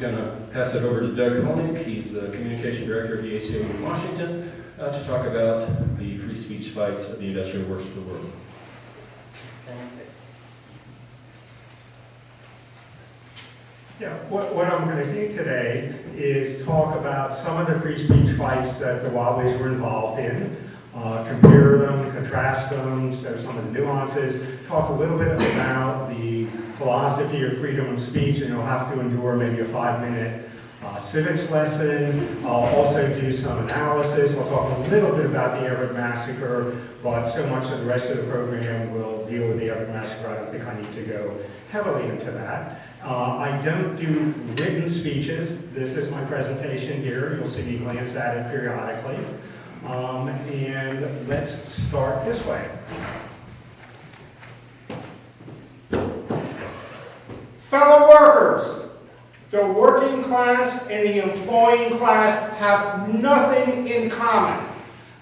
going to pass it over to Doug Honig. He's the Communication Director of the ACLU Washington to talk about the free speech fights of the industrial works of the world. Yeah, what I'm going to do today is talk about some of the free speech fights that the Wobblies were involved in, compare them, contrast them, so some of the nuances, talk a little bit about the philosophy of freedom of speech, and you'll have to endure maybe a 5-minute civics lesson. I'll also do some analysis. I'll talk a little bit about the Everett Massacre, but so much of the rest of the program will deal with the Everett Massacre. I don't think I need to go heavily into that. I don't do written speeches. This is my presentation here. You'll see me glance at it periodically. And let's start this way. Fellow workers, the working class and the employing class have nothing in common.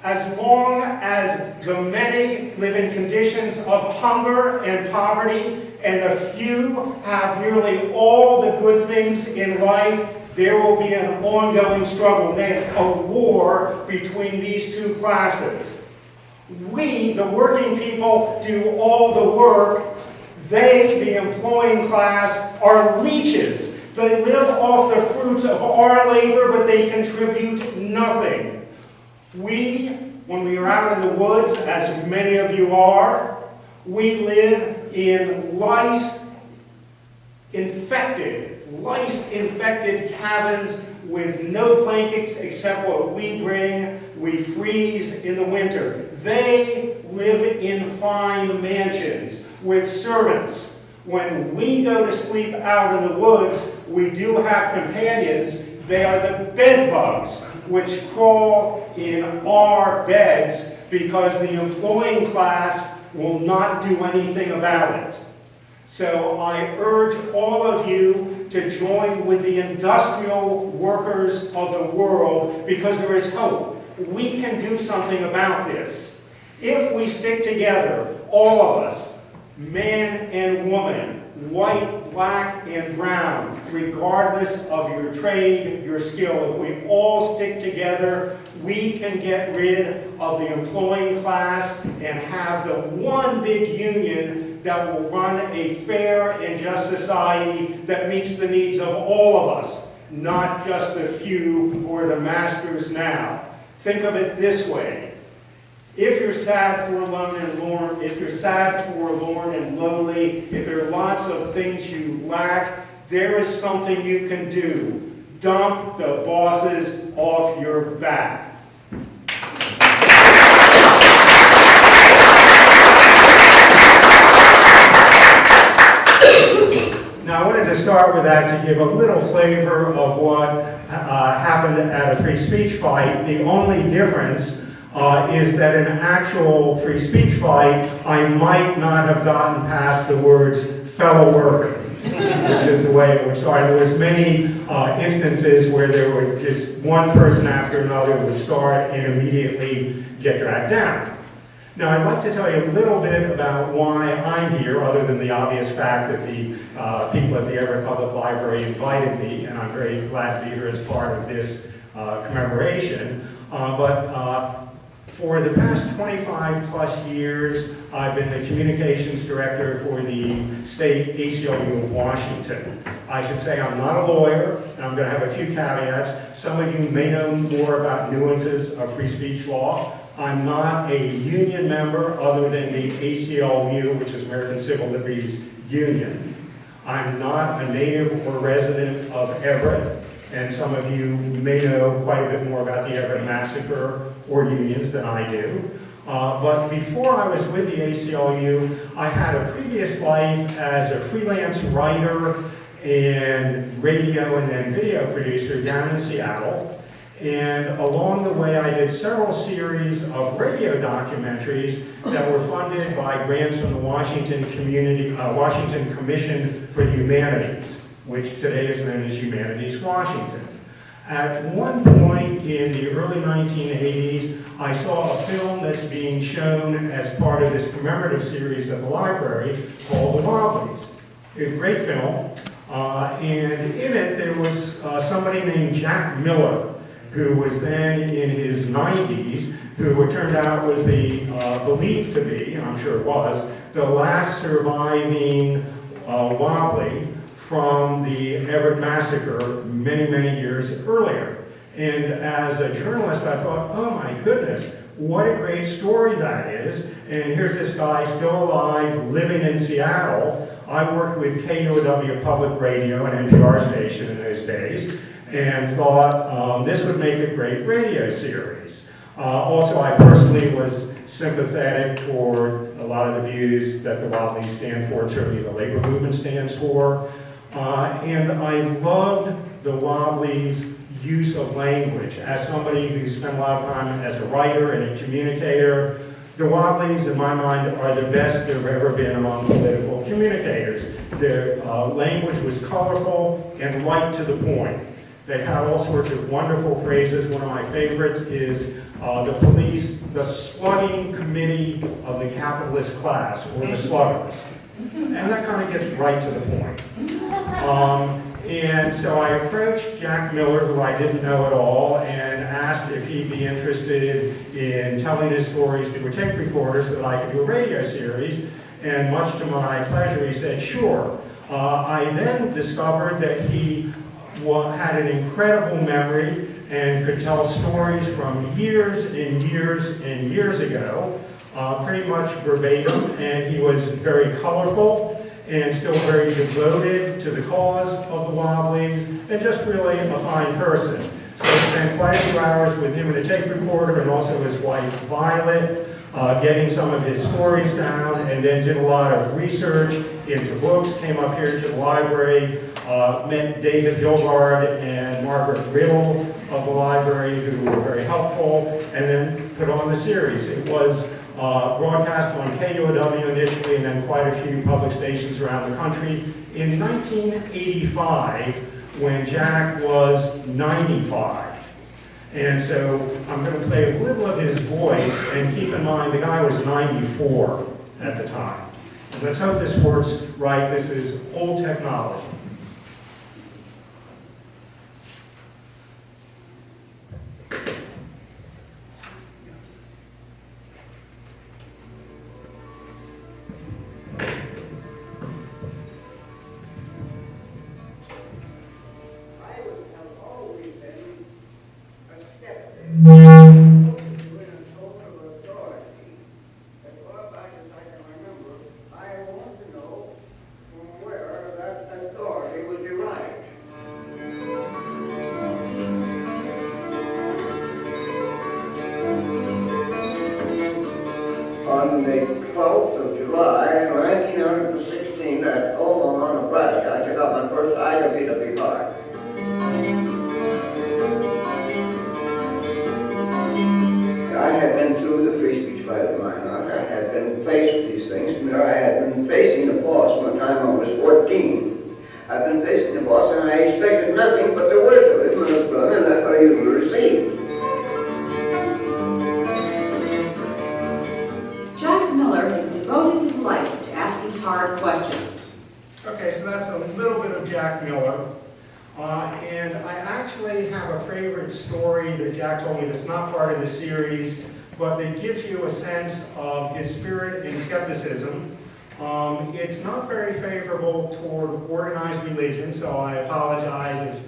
As long as the many live in conditions of hunger and poverty, and the few have nearly all the good things in life, there will be an ongoing struggle, a war between these two classes. We, the working people, do all the work. They, the employing class, are leeches. They live off the fruits of our labor, but they contribute nothing. We, when we are out in the woods, as many of you are, we live in lice-infected cabins with no blankets except what we bring. We freeze in the winter. They live in fine mansions with servants. When we go to sleep out in the woods, we do have companions. They are the bed bugs, which crawl in our beds because the employing class will not do anything about it. So I urge all of you to join with the industrial workers of the world because there is hope. We can do something about this. If we stick together, all of us, man and woman, white, black, and brown, regardless of your trade, your skill, if we all stick together, we can get rid of the employing class and have the one big union that will run a fair and just society that meets the needs of all of us, not just the few who are the masters now. Think of it this way. If you're sad, forlorn, and lonely, if there are lots of things you lack, there is something you can do. Dump the bosses off your back. Now, I wanted to start with that to give a little flavor of what happened at a free speech fight. The only difference is that in an actual free speech fight, I might not have gotten past the words fellow workers, which is the way it would start. There was many instances where there were just one person after another would start and immediately get dragged down. Now, I'd like to tell you a little bit about why I'm here, other than the obvious fact that the people at the Everett Public Library invited me, and I'm very glad to be here as part of this commemoration. For the past 25 plus years, I've been the communications director for the state ACLU of Washington. I should say I'm not a lawyer, and I'm going to have a few caveats. Some of you may know more about nuances of free speech law. I'm not a union member other than the ACLU, which is American Civil Liberties Union. I'm not a native or resident of Everett, and some of you may know quite a bit more about the Everett Massacre or unions than I do. But before I was with the ACLU, I had a previous life as a freelance writer and radio and then video producer down in Seattle. And along the way, I did several series of radio documentaries that were funded by grants from the Washington Commission for the Humanities, which today is known as Humanities Washington. At one point in the early 1980s, I saw a film that's being shown as part of this commemorative series at the library called The Wobblies. A great film. And in it, there was somebody named Jack Miller, who was then in his 90s, who it turned out was believed to be, and I'm sure it was, the last surviving wobbly from the Everett Massacre many, many years earlier. And as a journalist, I thought, oh my goodness, what a great story that is. And here's this guy still alive, living in Seattle. I worked with KUOW Public Radio, an NPR station in those days, and thought this would make a great radio series. Also, I personally was sympathetic toward a lot of the views that the Wobblies stand for, certainly the labor movement stands for. And I loved the Wobblies' use of language. As somebody who spent a lot of time as a writer and a communicator, the Wobblies, in my mind, are the best there have ever been among political communicators. Their language was colorful and right to the point. They had all sorts of wonderful phrases. One of my favorites is the police, the slugging committee of the capitalist class, or the sluggers. And that kind of gets right to the point. And so I approached Jack Miller, who I didn't know at all, and asked if he'd be interested in telling his stories to a tape recorder so that I could do a radio series. And much to my pleasure, he said, sure. I then discovered that he had an incredible memory and could tell stories from years and years and years ago, pretty much verbatim, and he was very colorful and still very devoted to the cause of the Wobblies, and just really a fine person. So I spent quite a few hours with him in a tape recorder, and also his wife Violet, getting some of his stories down, and then did a lot of research into books, came up here to the library, met David Gilbard and Margaret Riddle of the library, who were very helpful, and then put on the series. It was broadcast on KUOW initially, and then quite a few public stations around the country. In 1985, when Jack was 95. And so I'm going to play a little of his voice, and keep in mind the guy was 94 at the time. And let's hope this works right. This is old technology. On the 12th of July, 1916, at Omaha, Nebraska, I took out my first IWW card. I had been through the free speech fight of mine. I had been faced with these things. I had been facing the boss from the time I was 14. I've been facing the boss, and I expected nothing but the worst of him, and that's what I usually received. Jack Miller has devoted his life to asking hard questions. Okay, so that's a little bit of Jack Miller. And I actually have a favorite story that Jack told me that's not part of the series, but that gives you a sense of his spirit and skepticism. It's not very favorable toward organized religion, so I apologize if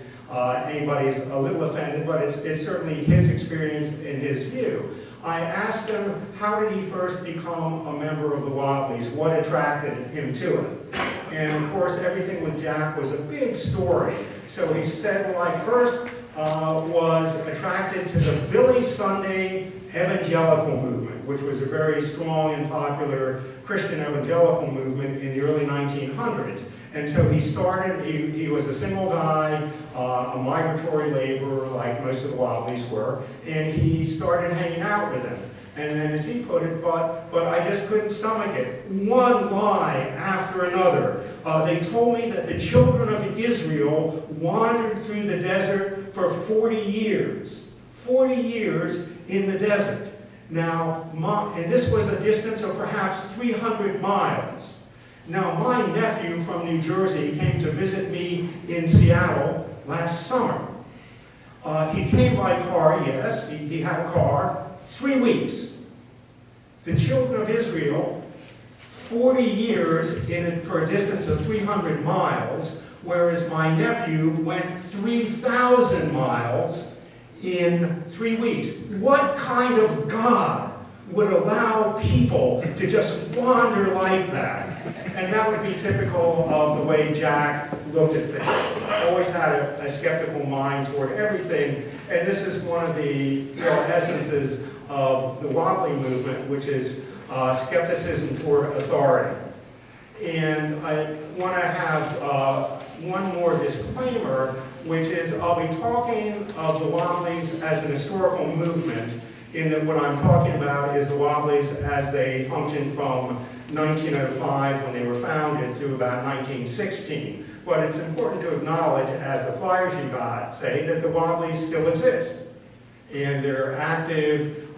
anybody's a little offended, but it's certainly his experience and his view. I asked him, how did he first become a member of the Wobblies? What attracted him to it? And of course, everything with Jack was a big story. So he said, well, I first was attracted to the Billy Sunday evangelical movement, which was a very strong and popular Christian evangelical movement in the early 1900s. And so he started, he was a single guy, a migratory laborer like most of the Wobblies were, and he started hanging out with them. And then, as he put it, but I just couldn't stomach it. One lie after another. They told me that the children of Israel wandered through the desert for 40 years. 40 years in the desert. Now, and this was a distance of perhaps 300 miles. Now, my nephew from New Jersey came to visit me in Seattle last summer. He came by car, yes, he had a car, 3 weeks. The children of Israel, 40 years for a distance of 300 miles, whereas my nephew went 3,000 miles in 3 weeks. What kind of God would allow people to just wander like that? And that would be typical of the way Jack looked at things. Always had a skeptical mind toward everything, and this is one of the essences of the Wobbly movement, which is skepticism toward authority. And I want to have one more disclaimer, which is I'll be talking of the Wobblies as an historical movement, in that what I'm talking about is the Wobblies as they functioned from 1905 when they were founded through about 1916. But it's important to acknowledge, as the flyers you got say, that the Wobblies still exist. And they're active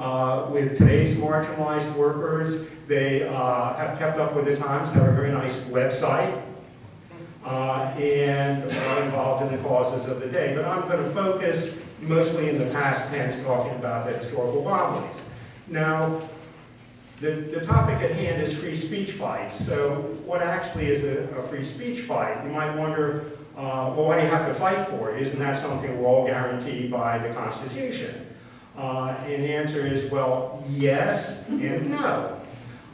with today's marginalized workers. They have kept up with the times, have a very nice website, and are involved in the causes of the day. But I'm going to focus mostly in the past tense, talking about the historical Wobblies. Now, the topic at hand is free speech fights. So what actually is a free speech fight? You might wonder, well, what do you have to fight for? Isn't that something we're all guaranteed by the Constitution? And the answer is, well, yes and no.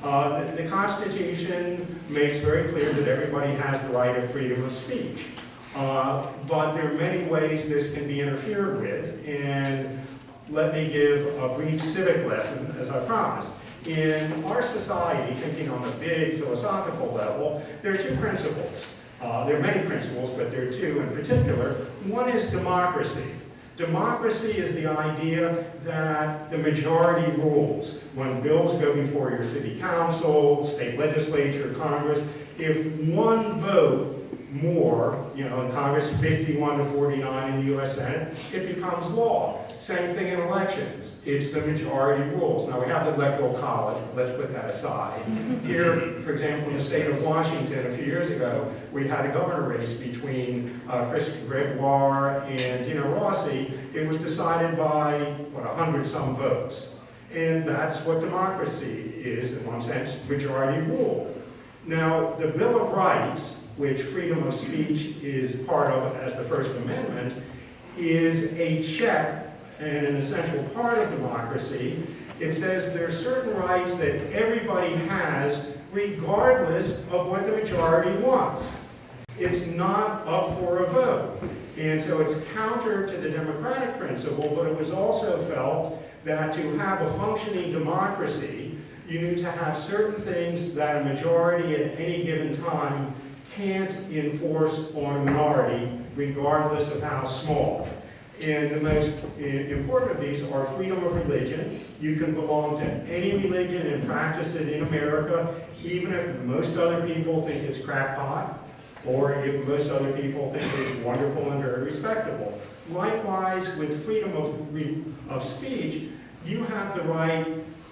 The Constitution makes very clear that everybody has the right of freedom of speech. But there are many ways this can be interfered with, and let me give a brief civic lesson, as I promised. In our society, thinking on a big philosophical level, there are two principles. There are many principles, but there are two in particular. One is democracy. Democracy is the idea that the majority rules. When bills go before your city council, state legislature, Congress, if one vote more, in Congress 51 to 49 in the U.S. Senate, it becomes law. Same thing in elections. It's the majority rules. Now, we have the Electoral College. Let's put that aside. Here, for example, in the state of Washington, a few years ago, we had a governor race between Chris Gregoire and Dino Rossi. It was decided by, 100-some votes. And that's what democracy is, in one sense, majority rule. Now, the Bill of Rights, which freedom of speech is part of as the First Amendment, is a check and an essential part of democracy. It says there are certain rights that everybody has regardless of what the majority wants. It's not up for a vote. And so it's counter to the democratic principle, but it was also felt that to have a functioning democracy, you need to have certain things that a majority at any given time can't enforce on a minority, regardless of how small. And the most important of these are freedom of religion. You can belong to any religion and practice it in America, even if most other people think it's crackpot, or if most other people think it's wonderful and very respectable. Likewise, with freedom of speech, you have the right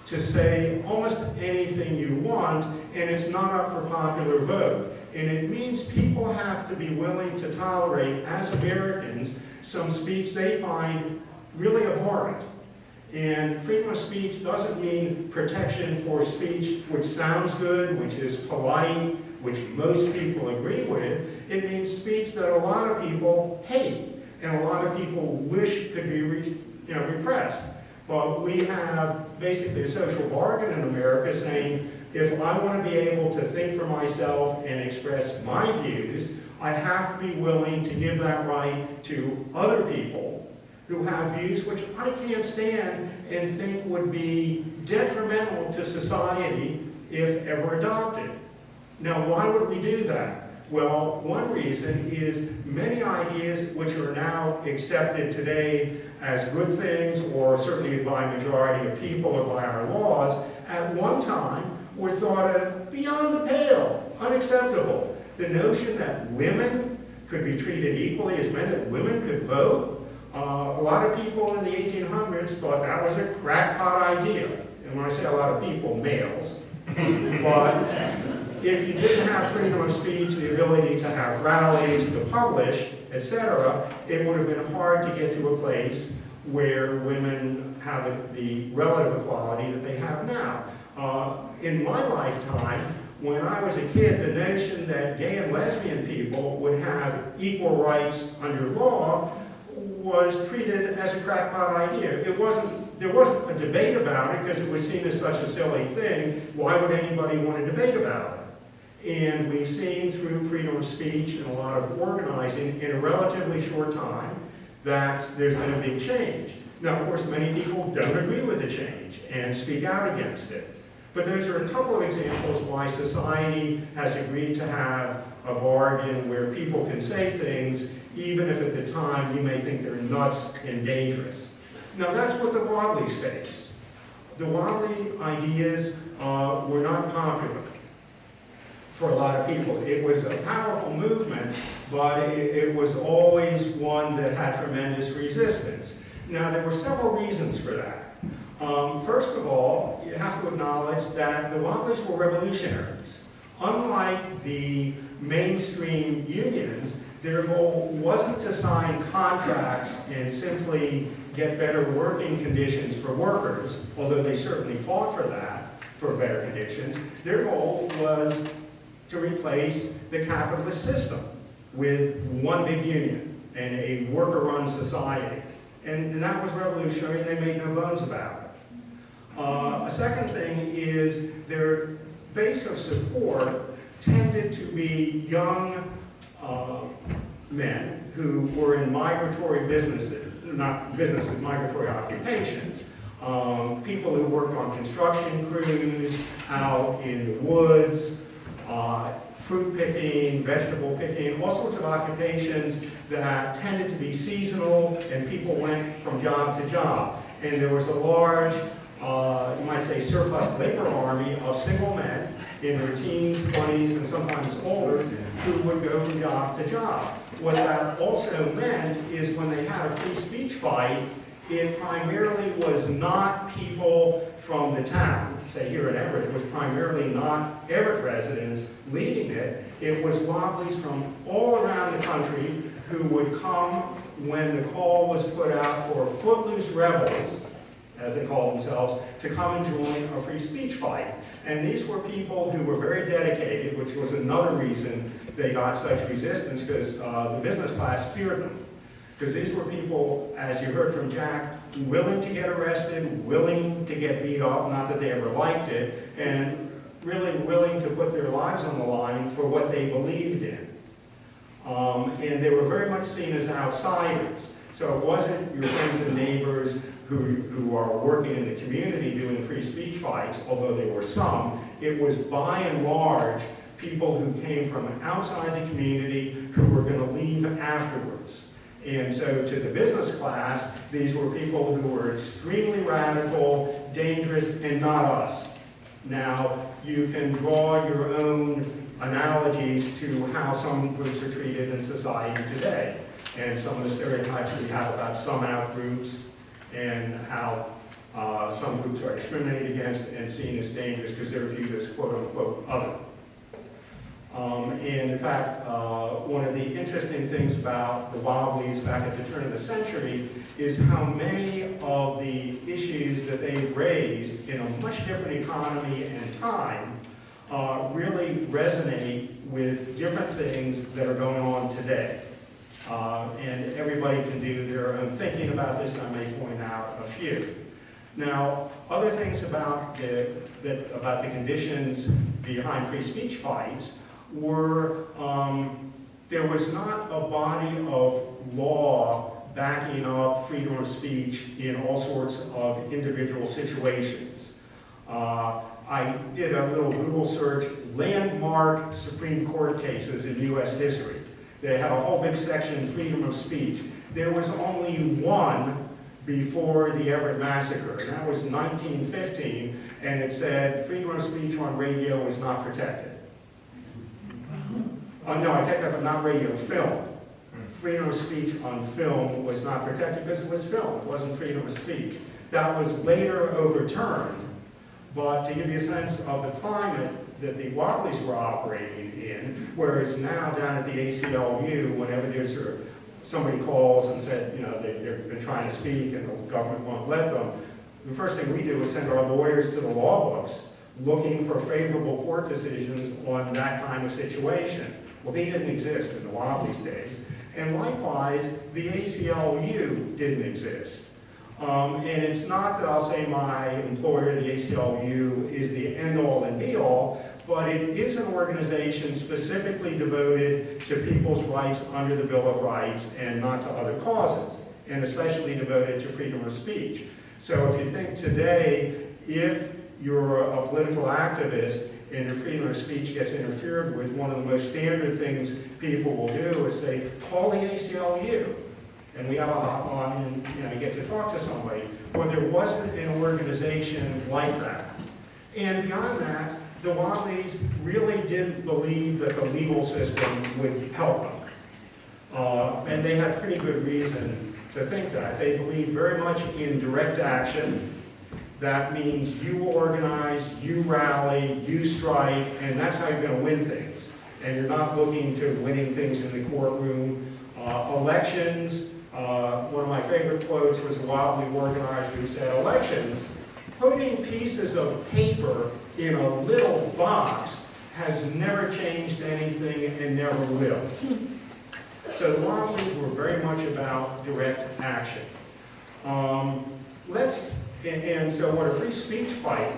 to say almost anything you want, and it's not up for popular vote. And it means people have to be willing to tolerate, as Americans, some speech they find really abhorrent. And freedom of speech doesn't mean protection for speech which sounds good, which is polite, which most people agree with. It means speech that a lot of people hate, and a lot of people wish could be repressed. But we have basically a social bargain in America saying, if I want to be able to think for myself and express my views, I have to be willing to give that right to other people who have views which I can't stand and think would be detrimental to society if ever adopted. Now, why would we do that? Well, one reason is many ideas which are now accepted today as good things, or certainly by a majority of people or by our laws, at one time were thought of beyond the pale, unacceptable. The notion that women could be treated equally as men, that women could vote, a lot of people in the 1800s thought that was a crackpot idea. And when I say a lot of people, males. But if you didn't have freedom of speech, the ability to have rallies, to publish, etc., it would have been hard to get to a place where women have the relative equality that they have now. In my lifetime, when I was a kid, the notion that gay and lesbian people would have equal rights under law was treated as a crackpot idea. There wasn't a debate about it because it was seen as such a silly thing. Why would anybody want to debate about it? And we've seen through freedom of speech and a lot of organizing in a relatively short time that there's been a big change. Now, of course, many people don't agree with the change and speak out against it. But those are a couple of examples why society has agreed to have a bargain where people can say things even if at the time you may think they're nuts and dangerous. Now that's what the Wobblies faced. The Wobbly ideas were not popular for a lot of people. It was a powerful movement, but it was always one that had tremendous resistance. Now there were several reasons for that. First of all, you have to acknowledge that the Wobblies were revolutionaries. Unlike the mainstream unions, their goal wasn't to sign contracts and simply get better working conditions for workers, although they certainly fought for that, for better conditions. Their goal was to replace the capitalist system with one big union and a worker-run society. And that was revolutionary, and they made no bones about it. A second thing is their base of support tended to be young men who were in migratory businesses, not businesses, migratory occupations. People who worked on construction crews, out in the woods, fruit picking, vegetable picking, all sorts of occupations that tended to be seasonal, and people went from job to job. And there was a large, you might say, surplus labor army of single men in their teens, 20s, and sometimes older, who would go from job to job. What that also meant is when they had a free speech fight, it primarily was not people from the town. Say here in Everett, it was primarily not Everett residents leading it. It was Wobblies from all around the country who would come when the call was put out for footloose rebels, as they call themselves, to come and join a free speech fight. And these were people who were very dedicated, which was another reason they got such resistance, because the business class feared them. Because these were people, as you heard from Jack, willing to get arrested, willing to get beat up, not that they ever liked it, and really willing to put their lives on the line for what they believed in. And they were very much seen as outsiders. So it wasn't your friends and neighbors who are working in the community doing free speech fights, although there were some. It was by and large people who came from outside the community who were going to leave afterwards. And so to the business class, these were people who were extremely radical, dangerous, and not us. Now, you can draw your own analogies to how some groups are treated in society today, and some of the stereotypes we have about some out-groups, and how some groups are discriminated against and seen as dangerous because they're viewed as quote-unquote other. And in fact, one of the interesting things about the Wobblies back at the turn of the century is how many of the issues that they raised in a much different economy and time really resonate with different things that are going on today. And everybody can do their own thinking about this. I may point out a few. Now, other things about the conditions behind free speech fights were there was not a body of law backing up freedom of speech in all sorts of individual situations. I did a little Google search, landmark Supreme Court cases in U.S. history. They had a whole big section, freedom of speech. There was only one before the Everett Massacre, and that was 1915, and it said freedom of speech on radio was not protected. No, I take that, but not radio, film. Freedom of speech on film was not protected because it was film, it wasn't freedom of speech. That was later overturned, but to give you a sense of the climate, that the Wobblies were operating in, whereas now down at the ACLU, whenever there's somebody calls and said, you know, they've been trying to speak and the government won't let them, the first thing we do is send our lawyers to the law books looking for favorable court decisions on that kind of situation. Well, they didn't exist in the Wobblies days. And likewise, the ACLU didn't exist. And it's not that I'll say my employer, the ACLU, is the end-all and be-all, but it is an organization specifically devoted to people's rights under the Bill of Rights and not to other causes, and especially devoted to freedom of speech. So if you think today, if you're a political activist and your freedom of speech gets interfered with, one of the most standard things people will do is say, call the ACLU. And we have a hotline and you get to talk to somebody. Well, there wasn't an organization like that. And beyond that, the Wobblies really didn't believe that the legal system would help them. And they had pretty good reason to think that. They believed very much in direct action. That means you organize, you rally, you strike, and that's how you're going to win things. And you're not looking to winning things in the courtroom. Elections, one of my favorite quotes was a Wobbly organizer who said, elections, putting pieces of paper in a little box has never changed anything and never will. So the Wobblies were very much about direct action. And so what a free speech fight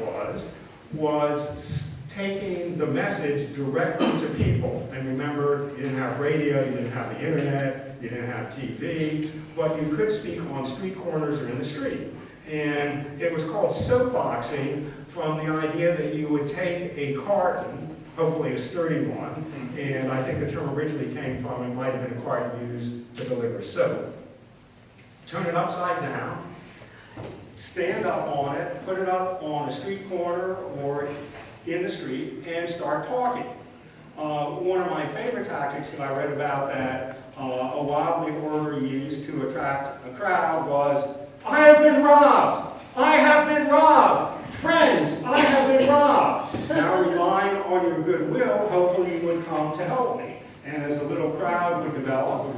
was taking the message directly to people. And remember, you didn't have radio, you didn't have the internet, you didn't have TV, but you could speak on street corners or in the street. And it was called soapboxing from the idea that you would take a carton, hopefully a sturdy one, and I think the term originally came from, it might have been a carton used to deliver soap. Turn it upside down, stand up on it, put it up on a street corner or in the street, and start talking. One of my favorite tactics that I read about that a Wobbly orator used to attract a crowd was, I have been robbed! I have been robbed! Friends, I have been robbed! Now relying on your goodwill, hopefully you would come to help me. And as a little crowd would develop,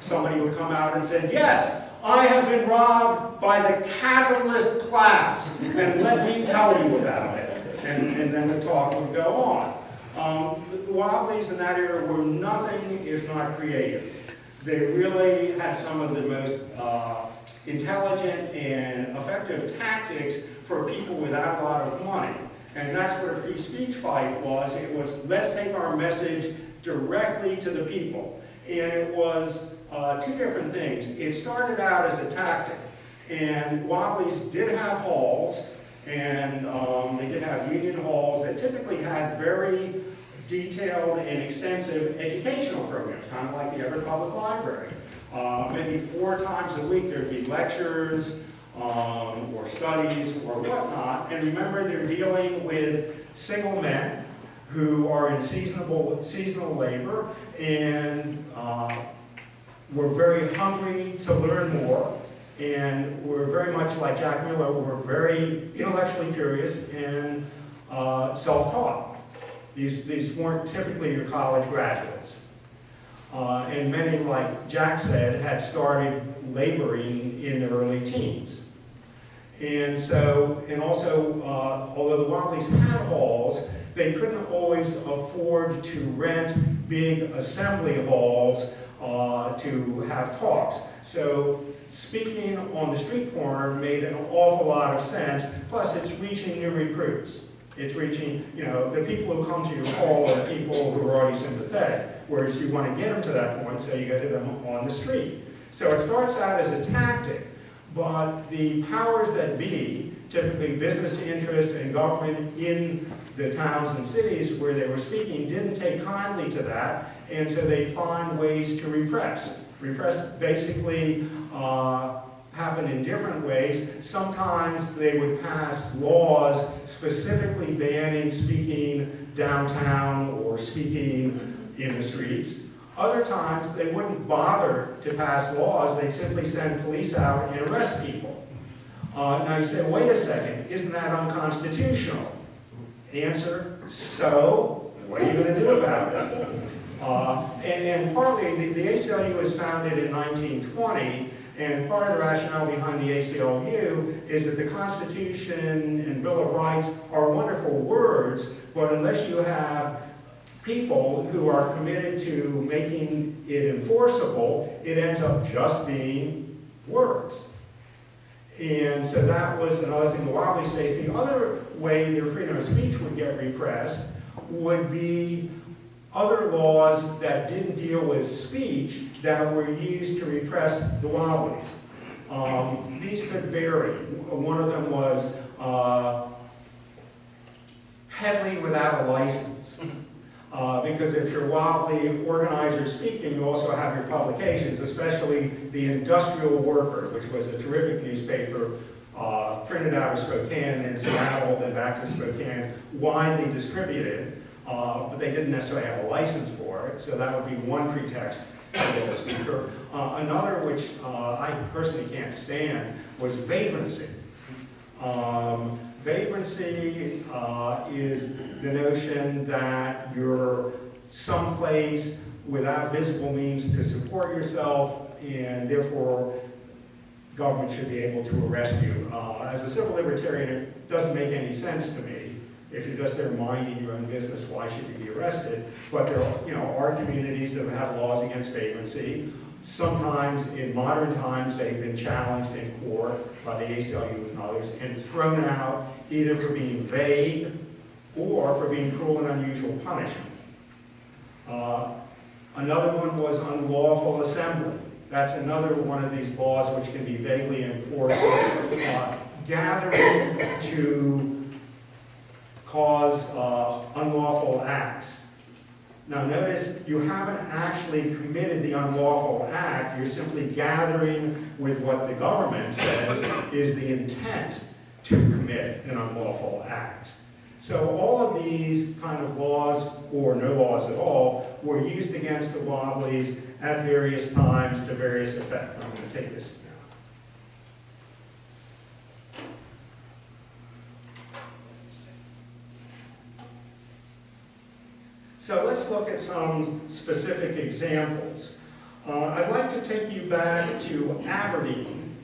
somebody would come out and say, yes, I have been robbed by the capitalist class, and let me tell you about it. And then the talk would go on. The Wobblies in that era were nothing if not creative. They really had some of the most intelligent and effective tactics for people without a lot of money. And that's what a free speech fight was. It was, let's take our message directly to the people. And it was two different things. It started out as a tactic. And Wobblies did have halls, and they did have union halls that typically had very detailed and extensive educational programs, kind of like the Everett Public Library. Maybe 4 times a week there'd be lectures or studies or whatnot. And remember, they're dealing with single men who are in seasonal labor and were very hungry to learn more. And were very much like Jack Miller, were very intellectually curious and self-taught. These weren't typically your college graduates. And many, like Jack said, had started laboring in their early teens. And so, and also, although the Wobblies had halls, they couldn't always afford to rent big assembly halls to have talks. So speaking on the street corner made an awful lot of sense, plus it's reaching new recruits. It's reaching, the people who come to your hall are people who are already sympathetic, whereas you want to get them to that point, so you go to them on the street. So it starts out as a tactic, but the powers that be, typically business interest and government in the towns and cities where they were speaking, didn't take kindly to that, and so they find ways to repress. Repress basically happened in different ways. Sometimes they would pass laws specifically banning speaking downtown or speaking in the streets. Other times they wouldn't bother to pass laws, they'd simply send police out and arrest people. Now you say, wait a second, isn't that unconstitutional? Answer, so what are you going to do about it? And partly, the ACLU was founded in 1920, and part of the rationale behind the ACLU is that the Constitution and Bill of Rights are wonderful words, but unless you have people who are committed to making it enforceable, it ends up just being words. And so that was another thing the Wobblies faced. The other way their freedom of speech would get repressed would be other laws that didn't deal with speech that were used to repress the Wobblies. These could vary. One of them was peddling without a license. Because if you're Wobbly organizer speaking, you also have your publications, especially the Industrial Worker, which was a terrific newspaper printed out of Spokane and Seattle, then back to Spokane, widely distributed, but they didn't necessarily have a license for it, so that would be one pretext to get a speaker. Another, which I personally can't stand, was vagrancy. Vagrancy is the notion that you're someplace without visible means to support yourself, and therefore government should be able to arrest you. As a civil libertarian, it doesn't make any sense to me. If you're just there minding your own business, why should you be arrested? But there are communities that have laws against vagrancy. Sometimes, in modern times, they've been challenged in court by the ACLU and others and thrown out either for being vague or for being cruel and unusual punishment. Another one was unlawful assembly. That's another one of these laws which can be vaguely enforced. Gathering to cause unlawful acts. Now notice, you haven't actually committed the unlawful act, you're simply gathering with what the government says is the intent to commit an unlawful act. So all of these kind of laws, or no laws at all, were used against the Wobblies at various times to various effects. I'm going to take this now. So let's look at some specific examples. I'd like to take you back to Aberdeen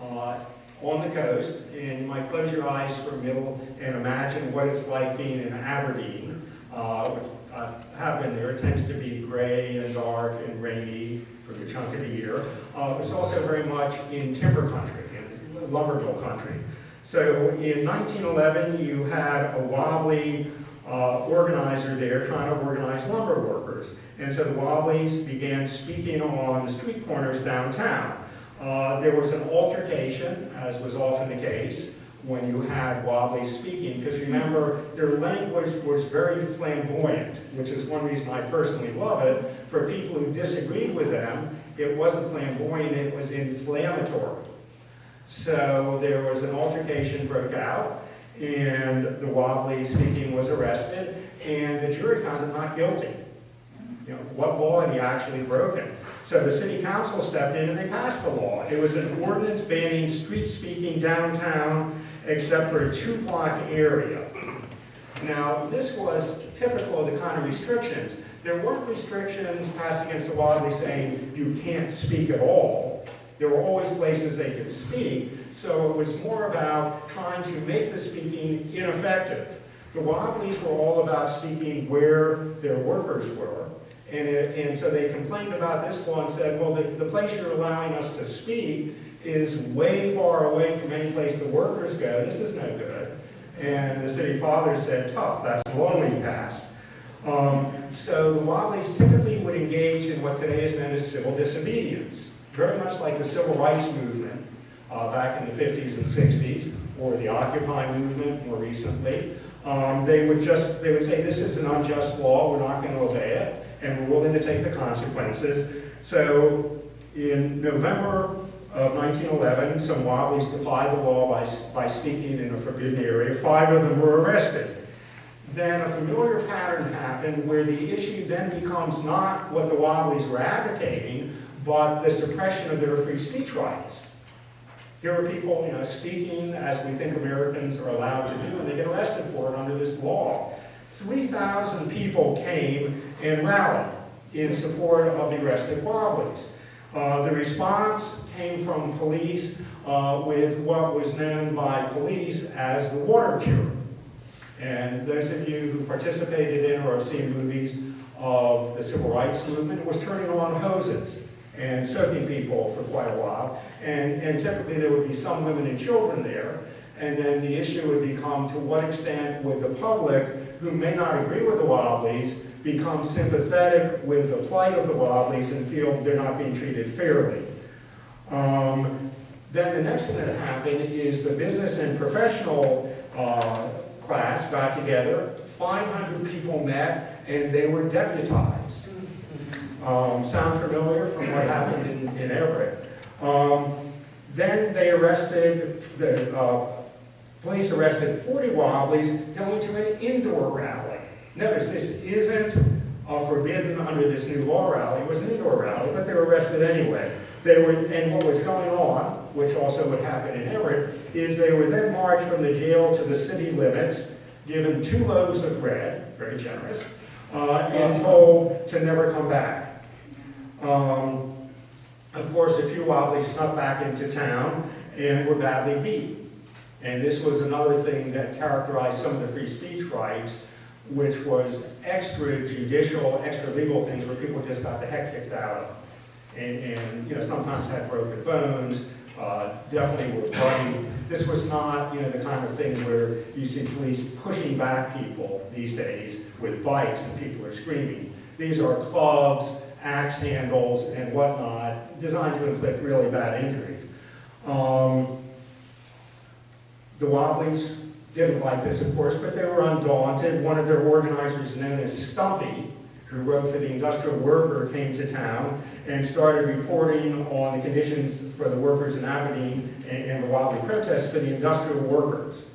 on the coast, and you might close your eyes for a minute and imagine what it's like being in Aberdeen, which I have been there. It tends to be gray and dark and rainy for a chunk of the year. It's also very much in timber country, in lumbermill country. So in 1911, you had a Wobbly organizer there trying to organize lumber workers. And so the Wobblies began speaking on the street corners downtown. There was an altercation, as was often the case, when you had Wobblies speaking, because remember, their language was very flamboyant, which is one reason I personally love it. For people who disagreed with them, it wasn't flamboyant, it was inflammatory. So there was an altercation broke out, and the Wobbly speaking was arrested, and the jury found him not guilty. What law had he actually broken? So the city council stepped in and they passed the law. It was an ordinance banning street speaking downtown except for a 2-block area. Now, this was typical of the kind of restrictions. There weren't restrictions passed against the Wobbly saying you can't speak at all. There were always places they could speak, so it was more about trying to make the speaking ineffective. The Wobblies were all about speaking where their workers were, and so they complained about this law and said, well, the place you're allowing us to speak is way far away from any place the workers go. This is no good. And the city father said, tough, that's the law we passed. So the Wobblies typically would engage in what today is known as civil disobedience, very much like the civil rights movement back in the 50s and 60s, or the Occupy movement more recently. They would say, this is an unjust law, we're not going to obey it, and we're willing to take the consequences. So in November of 1911, some Wobblies defied the law by speaking in a forbidden area. 5 of them were arrested. Then a familiar pattern happened where the issue then becomes not what the Wobblies were advocating, but the suppression of their free speech rights. Here are people, speaking as we think Americans are allowed to do, and they get arrested for it under this law. 3,000 people came and rallied in support of the arrested Wobblies. The response came from police with what was known by police as the water cure. And those of you who participated in or have seen movies of the civil rights movement, it was turning on hoses and soaking people for quite a while. And typically there would be some women and children there. And then the issue would become, to what extent would the public, who may not agree with the Wobblies, become sympathetic with the plight of the Wobblies and feel they're not being treated fairly. Then the next thing that happened is the business and professional class got together. 500 people met, and they were deputized. Sound familiar from what happened in Everett? Then they arrested, police arrested 40 Wobblies going to an indoor rally. Notice, this isn't a forbidden under this new law rally. It was an indoor rally, but they were arrested anyway. And what was going on, which also would happen in Everett, is they were then marched from the jail to the city limits, given 2 loaves of bread, very generous, and told to never come back. Of course, a few Wobblies snuck back into town and were badly beat. And this was another thing that characterized some of the free speech rights, which was extrajudicial, extra-legal things where people just got the heck kicked out of them. And sometimes had broken bones, definitely were bloody. This was not, the kind of thing where you see police pushing back people these days with bikes and people are screaming. These are clubs, axe handles, and whatnot, designed to inflict really bad injuries. The Wobblies didn't like this, of course, but they were undaunted. One of their organizers, known as Stumpy, who wrote for the Industrial Worker, came to town and started reporting on the conditions for the workers in Aberdeen and the Wobbly protests for the industrial workers.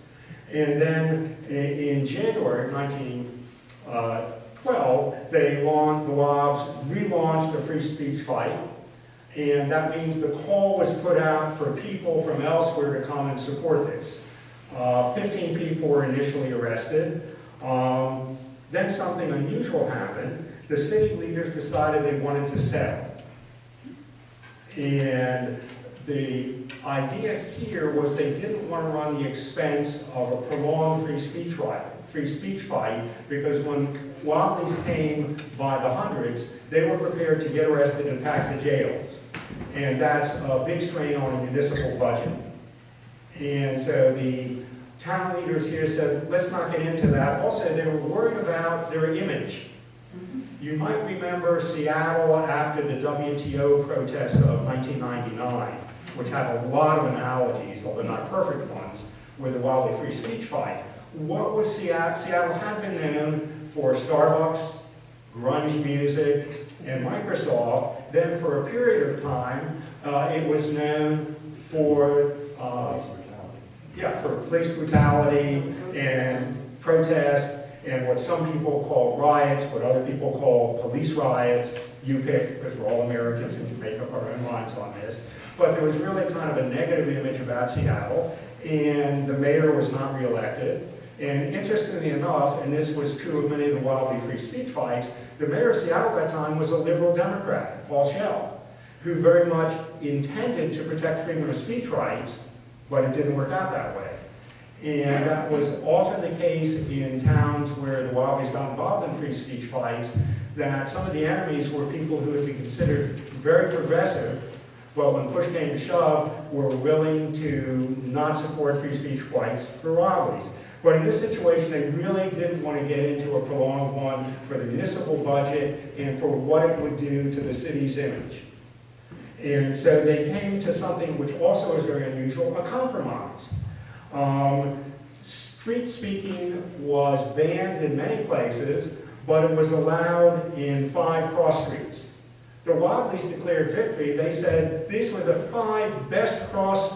And then in January 1912, the Wobs relaunched the free speech fight, and that means the call was put out for people from elsewhere to come and support this. 15 people were initially arrested. Then something unusual happened. The city leaders decided they wanted to settle. And the idea here was they didn't want to run the expense of a prolonged free speech fight, because when Wobblies came by the hundreds, they were prepared to get arrested and packed to jails. And that's a big strain on a municipal budget. And so the town leaders here said, let's not get into that. Also, they were worried about their image. You might remember Seattle after the WTO protests of 1999, which had a lot of analogies, although not perfect ones, with the Wobbly free speech fight. What was Seattle? Seattle had been known for Starbucks, grunge music, and Microsoft. Then for a period of time, it was known for police brutality and protest, and what some people call riots, what other people call police riots. You pick, because we're all Americans and we make up our own minds on this. But there was really kind of a negative image about Seattle, and the mayor was not reelected. And interestingly enough, and this was true of many of the Wobbly free speech fights, the mayor of Seattle at that time was a liberal Democrat, Paul Schell, who very much intended to protect freedom of speech rights, but it didn't work out that way. And that was often the case in towns where the Wobblies got involved in free speech fights, that some of the enemies were people who would be considered very progressive, but when push came to shove, were willing to not support free speech fights for Wobblies. But in this situation, they really didn't want to get into a prolonged one for the municipal budget and for what it would do to the city's image. And so they came to something which also is very unusual, a compromise. Street speaking was banned in many places, but it was allowed in 5 cross streets. The Wobblies declared victory. They said these were the 5 best cross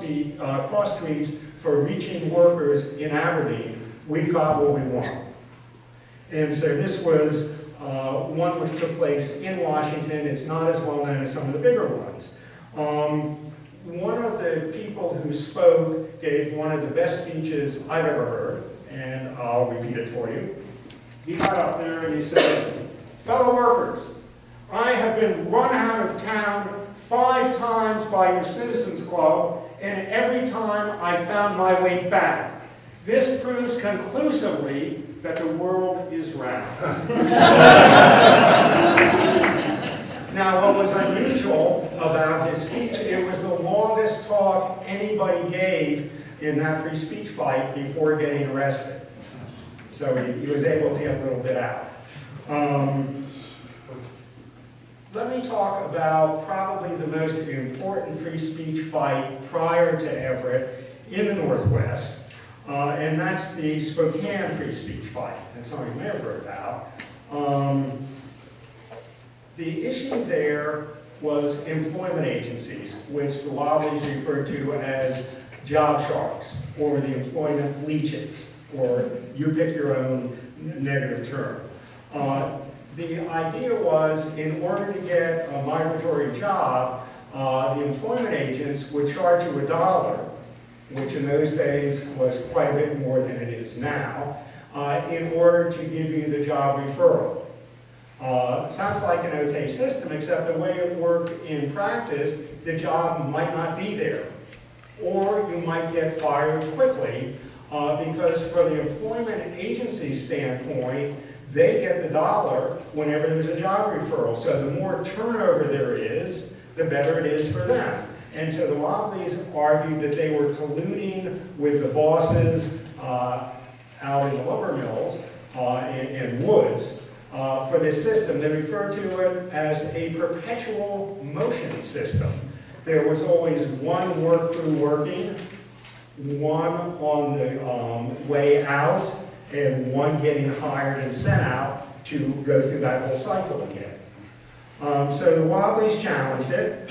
streets for reaching workers in Aberdeen. We've got what we want. And so this was one which took place in Washington. It's not as well known as some of the bigger ones. one of the people who spoke gave one of the best speeches I've ever heard, and I'll repeat it for you. He got up there and he said, "Fellow workers, I have been run out of town 5 times by your Citizens Club, and every time I found my way back. This proves conclusively that the world is round." Now, what was unusual about his speech, it was the longest talk anybody gave in that free speech fight before getting arrested. So he was able to get a little bit out. Let me talk about probably the most important free speech fight prior to Everett in the Northwest, and that's the Spokane free speech fight. That's something you may have heard about. The issue there was employment agencies, which the Wobblies referred to as job sharks, or the employment leeches, or you pick your own negative term. The idea was, in order to get a migratory job, the employment agents would charge you $1, which in those days was quite a bit more than it is now, in order to give you the job referral. Sounds like an okay system, except the way it worked in practice, the job might not be there. Or you might get fired quickly, because for the employment agency standpoint, they get the dollar whenever there's a job referral. So the more turnover there is, the better it is for them. And so the Wobblies argued that they were colluding with the bosses out in the lumber mills and woods for this system. They referred to it as a perpetual motion system. There was always one work crew working, one on the way out, and one getting hired and sent out to go through that whole cycle again. So the Wobblies challenged it.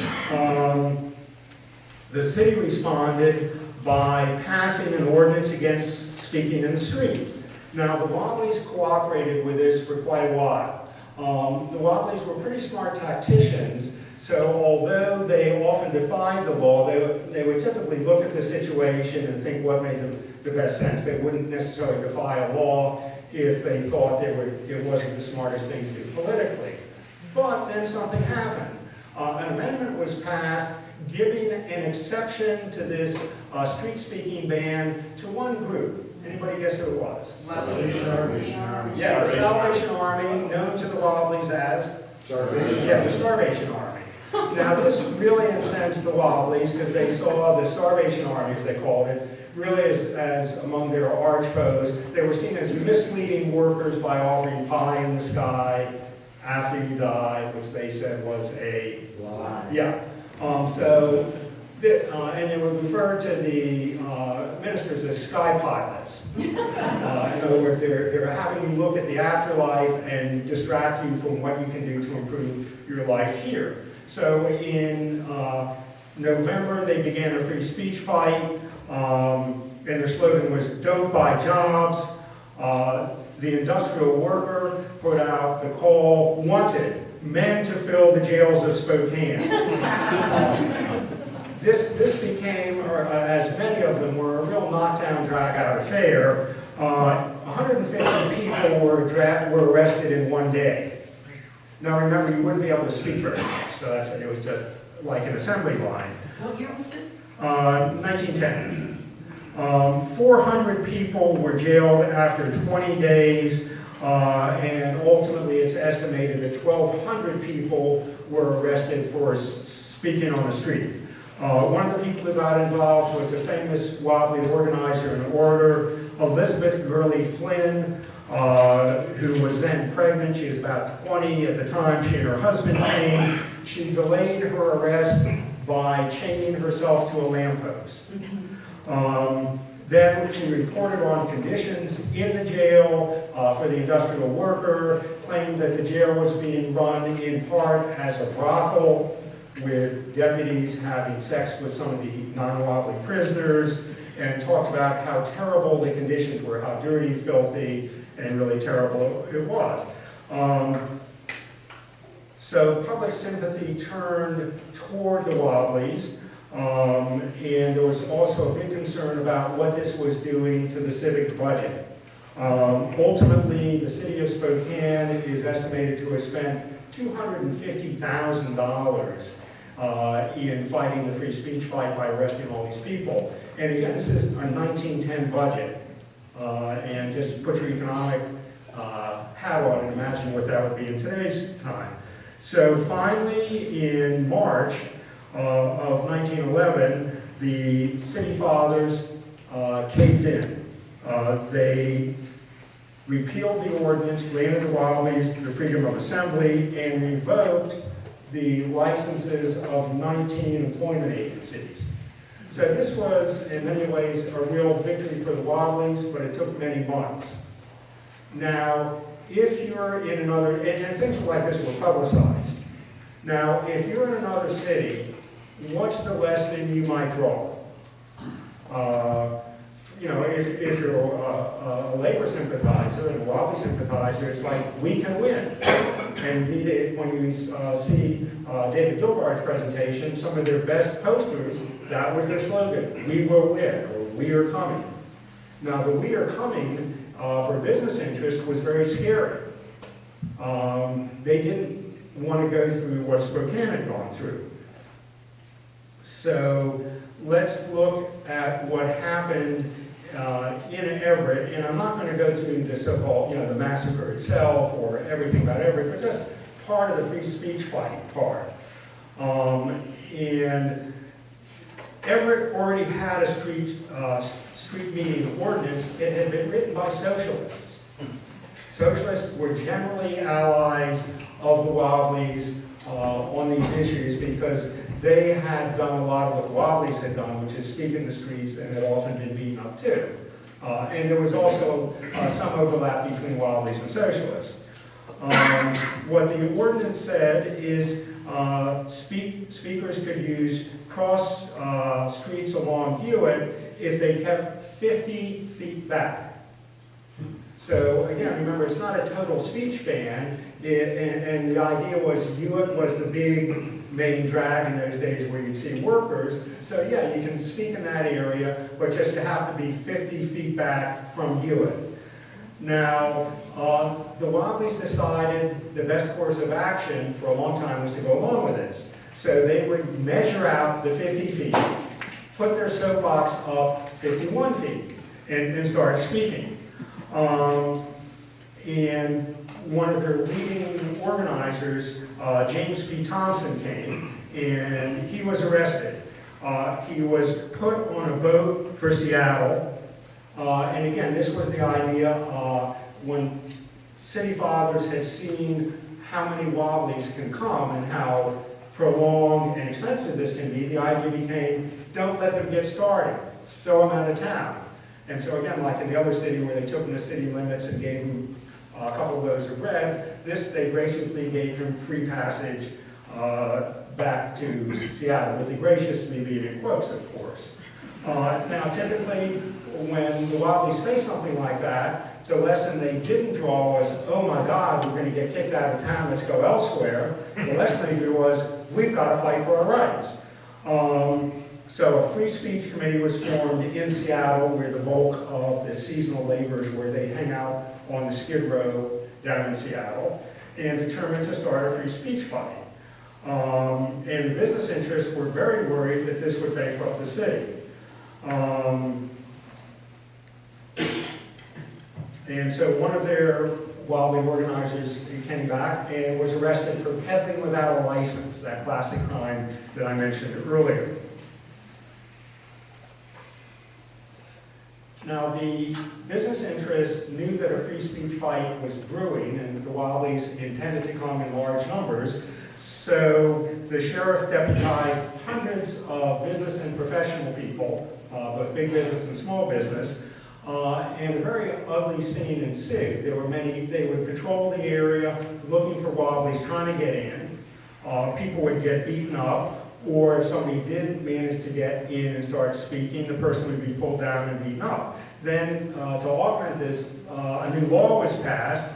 The city responded by passing an ordinance against speaking in the street. Now, the Wobblies cooperated with this for quite a while. The Wobblies were pretty smart tacticians, so although they often defied the law, they would typically look at the situation and think what made the best sense. They wouldn't necessarily defy a law if they thought it wasn't the smartest thing to do politically. But then something happened. An amendment was passed giving an exception to this street speaking ban to one group. Anybody guess who it was? Salvation Army. Yeah, the Salvation Army, known to the Wobblies as? Yeah, the Starvation Army. Now this really incensed the Wobblies because they saw the Starvation Army, as they called it, really as among their arch foes. They were seen as misleading workers by offering pie in the sky after you die, which they said was a lie. Yeah. And they would refer to the ministers as sky pilots. In other words, they're having you look at the afterlife and distract you from what you can do to improve your life here. So in November, they began a free speech fight, and their slogan was, "Don't buy jobs." The industrial worker put out the call, "Wanted, men to fill the jails of Spokane." This became, or as many of them were, a real knockdown, drag-out affair. 150 people were arrested in one day. Now remember, you wouldn't be able to speak very much, so it was just like an assembly line. What year was it? 1910. 400 people were jailed after 20 days, and ultimately it's estimated that 1,200 people were arrested for speaking on the street. One of the people who got involved was a famous Wobbly organizer and orator, Elizabeth Gurley Flynn, who was then pregnant. She was about 20 at the time. She and her husband came. She delayed her arrest by chaining herself to a lamppost. Then she reported on conditions in the jail for the industrial worker, claimed that the jail was being run in part as a brothel, with deputies having sex with some of the non-Wobbly prisoners, and talked about how terrible the conditions were, how dirty, filthy, and really terrible it was. So public sympathy turned toward the Wobblies. And there was also a big concern about what this was doing to the civic budget. Ultimately, the city of Spokane is estimated to have spent $250,000 in fighting the free speech fight by arresting all these people. And again, this is a 1910 budget. And just put your economic hat on and imagine what that would be in today's time. So finally, in March of 1911, the city fathers caved in. They repealed the ordinance, granted the Wildlies the freedom of assembly, and revoked the licenses of 19 employment agencies. So this was, in many ways, a real victory for the Wildlies, but it took many months. Now, if you're in another, and things like this were publicized. Now, if you're in another city, what's the lesson you might draw? You know, if you're a labor sympathizer and a Wildly sympathizer, it's like, we can win. And when you see David Gilbart's presentation, some of their best posters, that was their slogan, "We will win," or "We are coming." Now, the "We are coming" for business interests was very scary. They didn't want to go through what Spokane had gone through. So let's look at what happened in Everett, and I'm not going to go through the so-called, the massacre itself or everything about Everett, but just part of the free speech fight part. And Everett already had a street meeting ordinance. It had been written by socialists. Socialists were generally allies of the Wildlies on these issues because they had done a lot of what the Wildlies had done, which is speak in the streets, and had often been beaten up too. And there was also some overlap between Wildlies and socialists. What the ordinance said is speakers could use cross streets along Hewitt if they kept 50 feet back. So again, remember, it's not a total speech ban, and the idea was Hewitt was the big main drag in those days where you'd see workers. So yeah, you can speak in that area, but just you have to be 50 feet back from Hewitt. Now, the Wildlies decided the best course of action for a long time was to go along with this. So they would measure out the 50 feet, put their soapbox up 51 feet, and start speaking. And one of their leading organizers, James P. Thompson, came, and he was arrested. He was put on a boat for Seattle. And again, this was the idea when city fathers had seen how many Wildlies can come and how prolonged and expensive this can be, the idea became, don't let them get started, throw them out of town. And so again, like in the other city where they took them to city limits and gave them a couple of loaves of bread, this they graciously gave him free passage back to Seattle, with the graciously being in quotes, of course. Now, typically, when the Wildlies face something like that, the lesson they didn't draw was, oh my God, we're going to get kicked out of town, let's go elsewhere. The lesson they drew was, we've got to fight for our rights. So a free speech committee was formed in Seattle, where the bulk of the seasonal laborers where they hang out on the Skid Row down in Seattle, and determined to start a free speech fight. And the business interests were very worried that this would bankrupt the city. And so one of their Wildly organizers came back and was arrested for peddling without a license, that classic crime that I mentioned earlier. Now, the business interests knew that a free speech fight was brewing and that the Wildlies intended to come in large numbers, so the sheriff deputized hundreds of business and professional people, both big business and small business, and a very ugly scene ensued. There were they would patrol the area looking for Wildlies trying to get in. People would get beaten up, or if somebody did manage to get in and start speaking, the person would be pulled down and beaten up. Then, to augment this, a new law was passed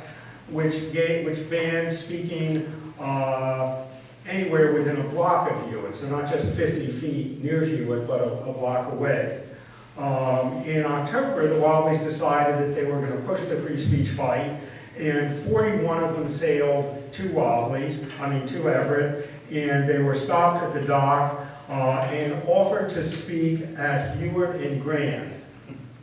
which banned speaking anywhere within a block of you, so not just 50 feet near you, but a block away. In October, the Wobblies decided that they were going to push the free speech fight, and 41 of them sailed to Everett, and they were stopped at the dock and offered to speak at Hewitt and Grand.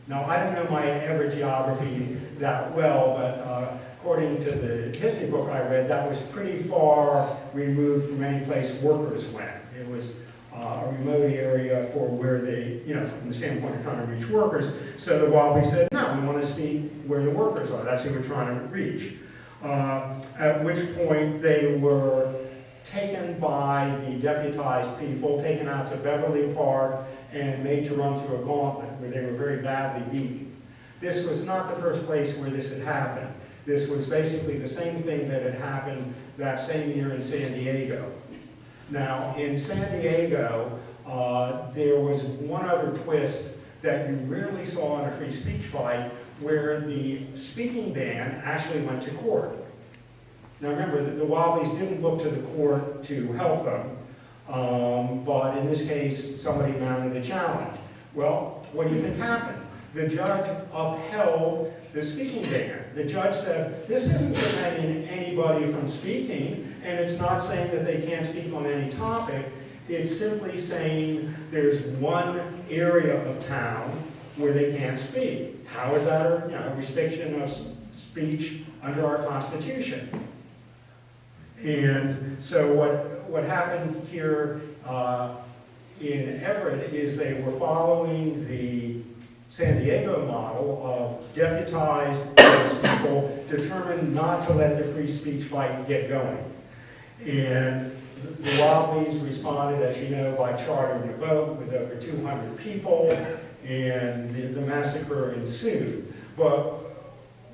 Now, I don't know my Everett geography that well, but according to the history book I read, that was pretty far removed from any place workers went. It was a remote area for where they, from the standpoint of trying to reach workers. So the Wobblies said, no, we want to speak where the workers are. That's who we're trying to reach. At which point they were taken by the deputized people, taken out to Beverly Park, and made to run through a gauntlet where they were very badly beaten. This was not the first place where this had happened. This was basically the same thing that had happened that same year in San Diego. Now, in San Diego, there was one other twist that you rarely saw in a free speech fight, where the speaking ban actually went to court. Now remember, the Wobblies didn't look to the court to help them, but in this case, somebody mounted a challenge. Well, what do you think happened? The judge upheld the speaking ban. The judge said, this isn't preventing anybody from speaking, and it's not saying that they can't speak on any topic. It's simply saying there's one area of town where they can't speak. How is that a restriction of speech under our Constitution? And so what happened here in Everett is they were following the San Diego model of deputized people determined not to let the free speech fight get going. And the Wobblies responded, as you know, by chartering a boat with over 200 people, and the massacre ensued. But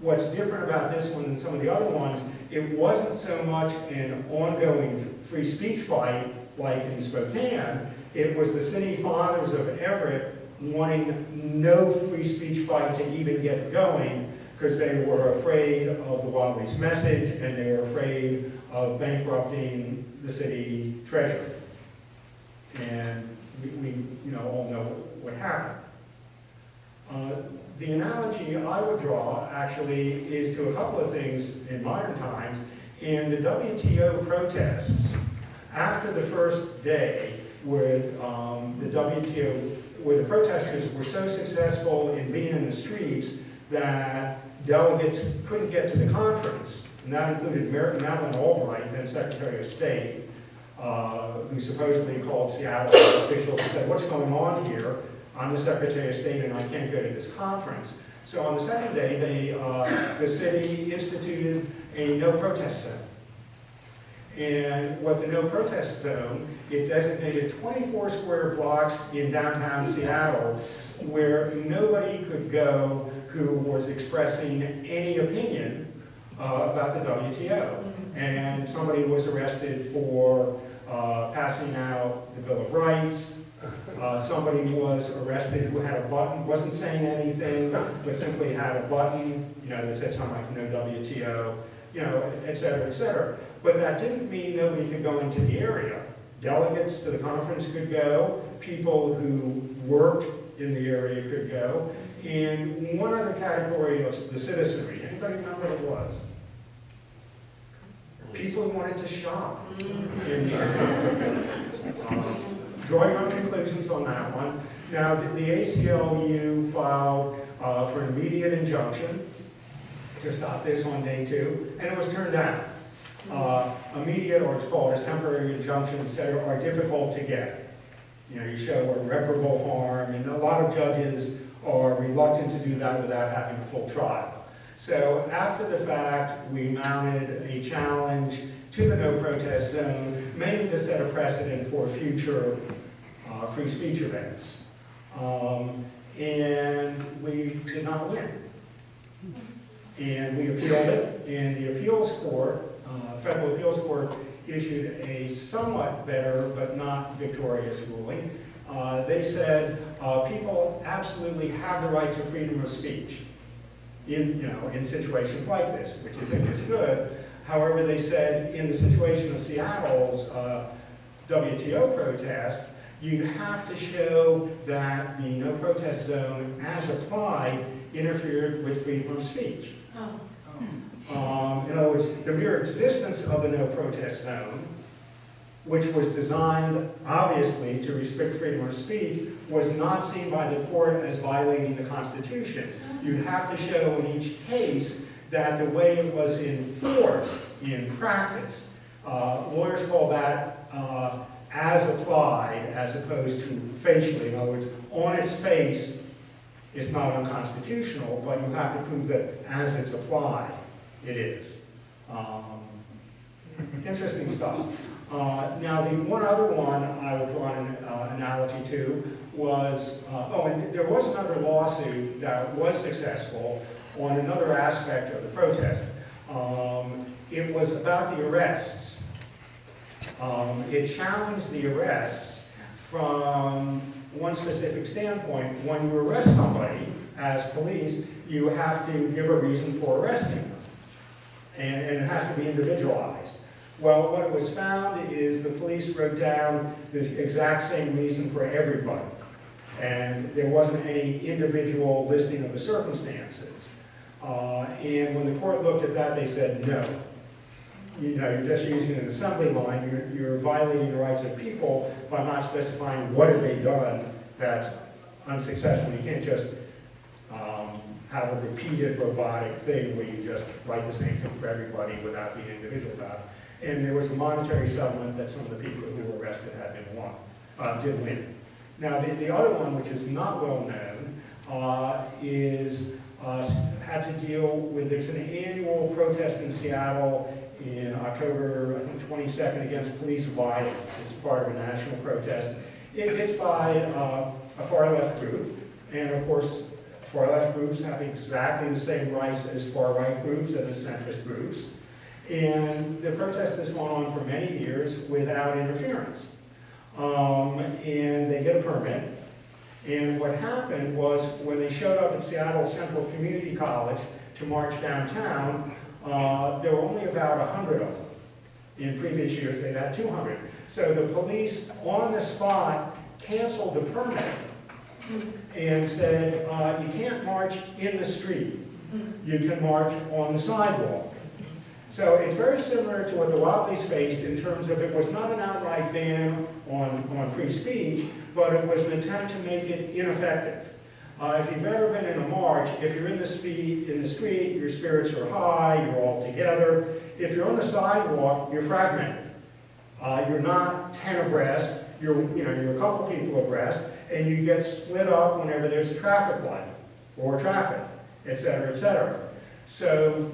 what's different about this one than some of the other ones, it wasn't so much an ongoing free speech fight like in Spokane. It was the city fathers of Everett wanting no free speech fight to even get going because they were afraid of the Wobblies' message and they were afraid of bankrupting the city treasury. And we all know what happened. The analogy I would draw actually is to a couple of things in modern times. In the WTO protests, after the first day, where the protesters were so successful in being in the streets that delegates couldn't get to the conference, and that included Madeleine Albright, then Secretary of State, who supposedly called Seattle officials and said, what's going on here? I'm the Secretary of State and I can't go to this conference. So on the second day, the city instituted a no protest zone. And what the no protest zone, it designated 24 square blocks in downtown Seattle where nobody could go who was expressing any opinion about the WTO. And somebody was arrested for passing out the Bill of Rights. Somebody was arrested who had a button, wasn't saying anything, but simply had a button, that said something like no WTO, et cetera, et cetera. But that didn't mean nobody could go into the area. Delegates to the conference could go, people who worked in the area could go, and one other category of the citizenry. Anybody remember what it was? People who wanted to shop. Draw your own conclusions on that one. Now, the ACLU filed for an immediate injunction to stop this on day 2, and it was turned down. Immediate, or it's called as temporary injunctions, etc., are difficult to get. You show irreparable harm, and a lot of judges are reluctant to do that without having a full trial. So after the fact, we mounted a challenge to the no protest zone, mainly to set a precedent for future free speech events. And we did not win. And we appealed it, and the appeals court, federal appeals court, issued a somewhat better but not victorious ruling. They said people absolutely have the right to freedom of speech in situations like this, which you think is good. However, they said in the situation of Seattle's WTO protest, you have to show that the no protest zone, as applied, interfered with freedom of speech. In other words, the mere existence of the no protest zone, which was designed, obviously, to restrict freedom of speech, was not seen by the court as violating the Constitution. You'd have to show in each case that the way it was enforced in practice, lawyers call that as applied, as opposed to facially. In other words, on its face, it's not unconstitutional, but you have to prove that as it's applied, it is. Interesting stuff. Now, the one other one I would draw an analogy to was, and there was another lawsuit that was successful on another aspect of the protest. It was about the arrests. It challenged the arrests from one specific standpoint. When you arrest somebody as police, you have to give a reason for arresting them. And it has to be individualized. Well, what was found is the police wrote down the exact same reason for everybody. And there wasn't any individual listing of the circumstances. And when the court looked at that, they said, no. You're just using an assembly line. You're violating the rights of people by not specifying what have they done that's unsuccessful. You can't just have a repeated robotic thing where you just write the same thing for everybody without being individual about it. And there was a monetary settlement that some of the people who were arrested did win. Now, the other one, which is not well known, had to deal with, there's an annual protest in Seattle in October, I think, 22nd against police violence. It's part of a national protest. It's by a far-left group, and of course, far-left groups have exactly the same rights as far-right groups and as centrist groups. And the protest has gone on for many years without interference. And they get a permit. And what happened was when they showed up at Seattle Central Community College to march downtown, there were only about 100 of them. In previous years, they'd had 200. So the police on the spot canceled the permit and said, you can't march in the street. You can march on the sidewalk. So it's very similar to what the Wobblies faced in terms of it was not an outright ban on free speech, but it was an attempt to make it ineffective. If you've ever been in a march, if you're in the street, your spirits are high, you're all together. If you're on the sidewalk, you're fragmented. You're not 10 abreast, you're a couple people abreast, and you get split up whenever there's a traffic light or traffic, et cetera, et cetera. So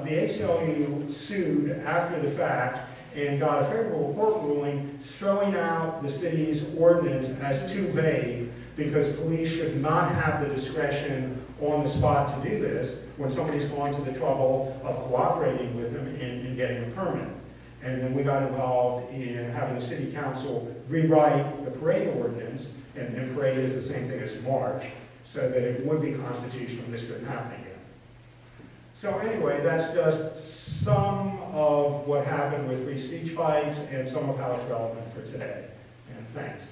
the ACLU sued after the fact and got a favorable court ruling throwing out the city's ordinance as too vague because police should not have the discretion on the spot to do this when somebody's gone to the trouble of cooperating with them and getting a permit. And then we got involved in having the city council rewrite the parade ordinance, and parade is the same thing as march, so that it would be constitutional and this couldn't happen again. So anyway, that's just some of what happened with free speech fights and some of how it's relevant for today. And thanks.